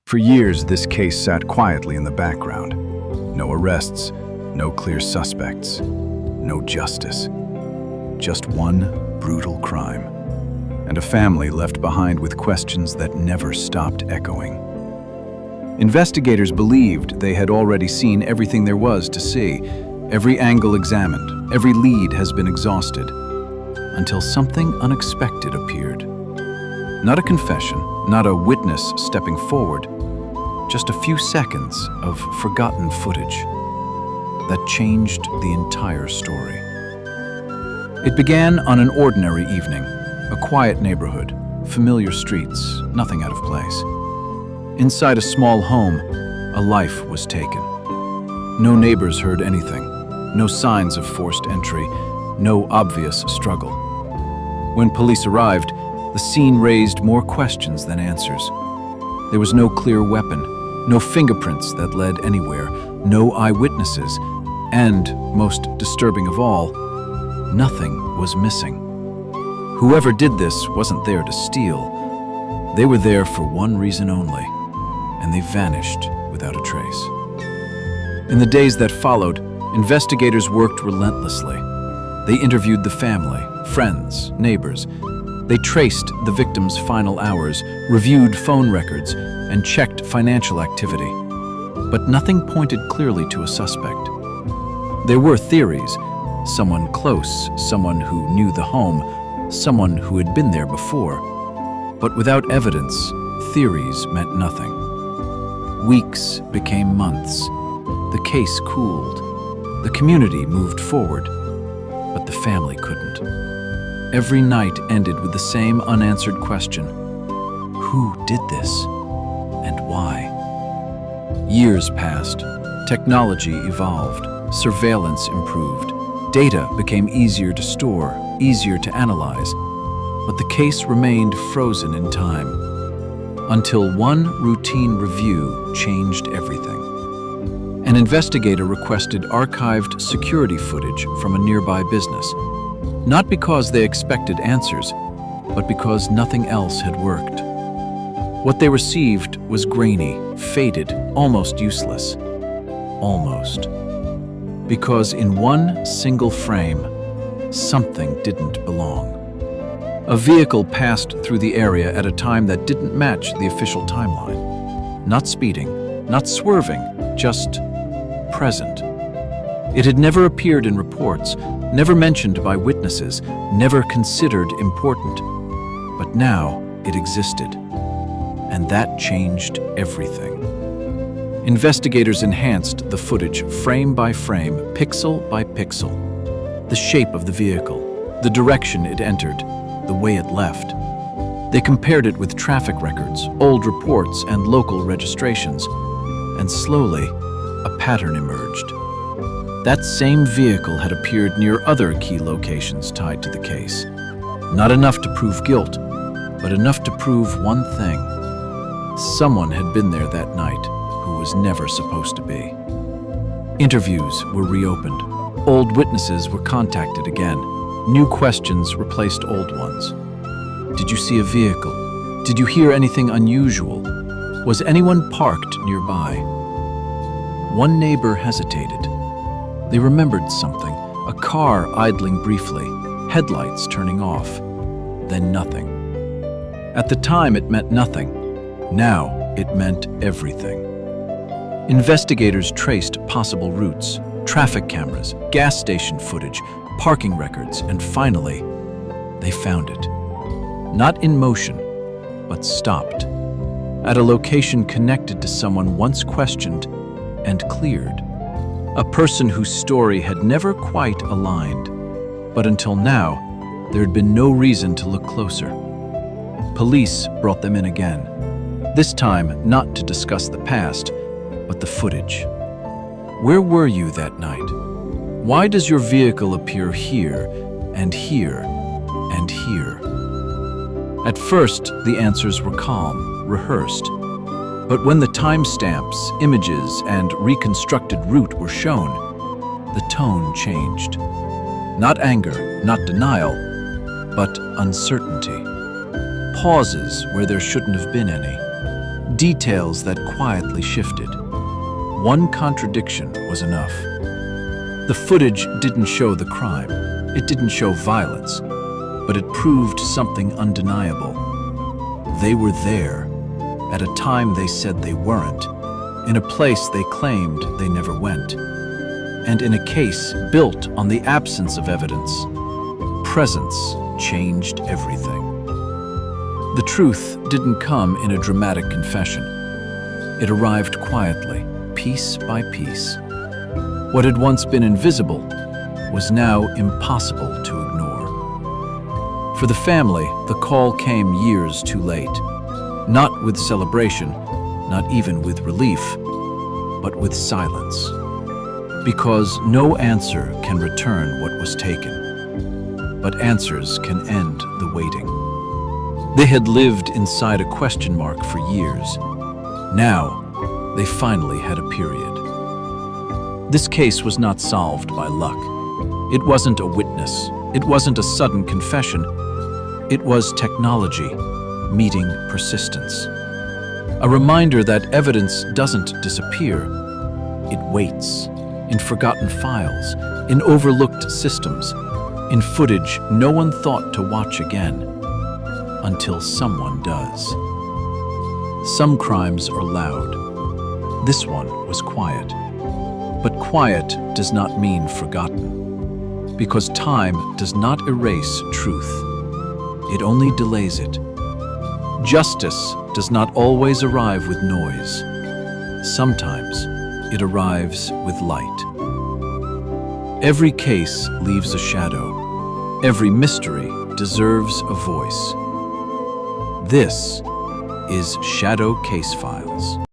For years, this case sat quietly in the background. No arrests, no clear suspects, no justice. Just one brutal crime, and a family left behind with questions that never stopped echoing. Investigators believed they had already seen everything there was to see, every angle examined, every lead has been exhausted, until something unexpected appeared. Not a confession, not a witness stepping forward, just a few seconds of forgotten footage that changed the entire story. It began on an ordinary evening, a quiet neighborhood, familiar streets, nothing out of place. Inside a small home, a life was taken. No neighbors heard anything, no signs of forced entry, no obvious struggle. When police arrived, the scene raised more questions than answers. There was no clear weapon, no fingerprints that led anywhere, no eyewitnesses, and, most disturbing of all, nothing was missing. Whoever did this wasn't there to steal. They were there for one reason only, and they vanished without a trace. In the days that followed, investigators worked relentlessly. They interviewed the family, friends, neighbors. They traced the victim's final hours, reviewed phone records, and checked financial activity. But nothing pointed clearly to a suspect. There were theories: someone close, someone who knew the home, someone who had been there before. But without evidence, theories meant nothing. Weeks became months. The case cooled. The community moved forward, but the family couldn't. Every night ended with the same unanswered question: who did this, and why? Years passed. Technology evolved. Surveillance improved. Data became easier to store, easier to analyze. But the case remained frozen in time, until one routine review changed everything. An investigator requested archived security footage from a nearby business, not because they expected answers, but because nothing else had worked. What they received was grainy, faded, almost useless. Almost. Because in one single frame, something didn't belong. A vehicle passed through the area at a time that didn't match the official timeline. Not speeding, not swerving, just present. It had never appeared in reports, never mentioned by witnesses, never considered important. But now it existed, and that changed everything. Investigators enhanced the footage frame by frame, pixel by pixel. The shape of the vehicle, the direction it entered, the way it left. They compared it with traffic records, old reports, and local registrations. And slowly, a pattern emerged. That same vehicle had appeared near other key locations tied to the case. Not enough to prove guilt, but enough to prove one thing. Someone had been there that night who was never supposed to be. Interviews were reopened. Old witnesses were contacted again. New questions replaced old ones. Did you see a vehicle? Did you hear anything unusual? Was anyone parked nearby? One neighbor hesitated. They remembered something, a car idling briefly, headlights turning off, then nothing. At the time, it meant nothing. Now, it meant everything. Investigators traced possible routes, traffic cameras, gas station footage, parking records, and finally, they found it. Not in motion, but stopped. At a location connected to someone once questioned and cleared. A person whose story had never quite aligned. But until now, there had been no reason to look closer. Police brought them in again. This time, not to discuss the past, but the footage. Where were you that night? Why does your vehicle appear here, and here, and here? At first, the answers were calm, rehearsed. But when the timestamps, images, and reconstructed route were shown, the tone changed. Not anger, not denial, but uncertainty. Pauses where there shouldn't have been any. Details that quietly shifted. One contradiction was enough. The footage didn't show the crime. It didn't show violence, but it proved something undeniable. They were there, at a time they said they weren't, in a place they claimed they never went, and in a case built on the absence of evidence. Presence changed everything. The truth didn't come in a dramatic confession. It arrived quietly, piece by piece. What had once been invisible was now impossible to ignore. For the family, the call came years too late. Not with celebration, not even with relief, but with silence. Because no answer can return what was taken, but answers can end the waiting. They had lived inside a question mark for years. Now, they finally had a period. This case was not solved by luck. It wasn't a witness. It wasn't a sudden confession. It was technology meeting persistence. A reminder that evidence doesn't disappear. It waits in forgotten files, in overlooked systems, in footage no one thought to watch again, until someone does. Some crimes are loud. This one was quiet. But quiet does not mean forgotten, because time does not erase truth. It only delays it. Justice does not always arrive with noise. Sometimes it arrives with light. Every case leaves a shadow. Every mystery deserves a voice. This is Shadow Case Files.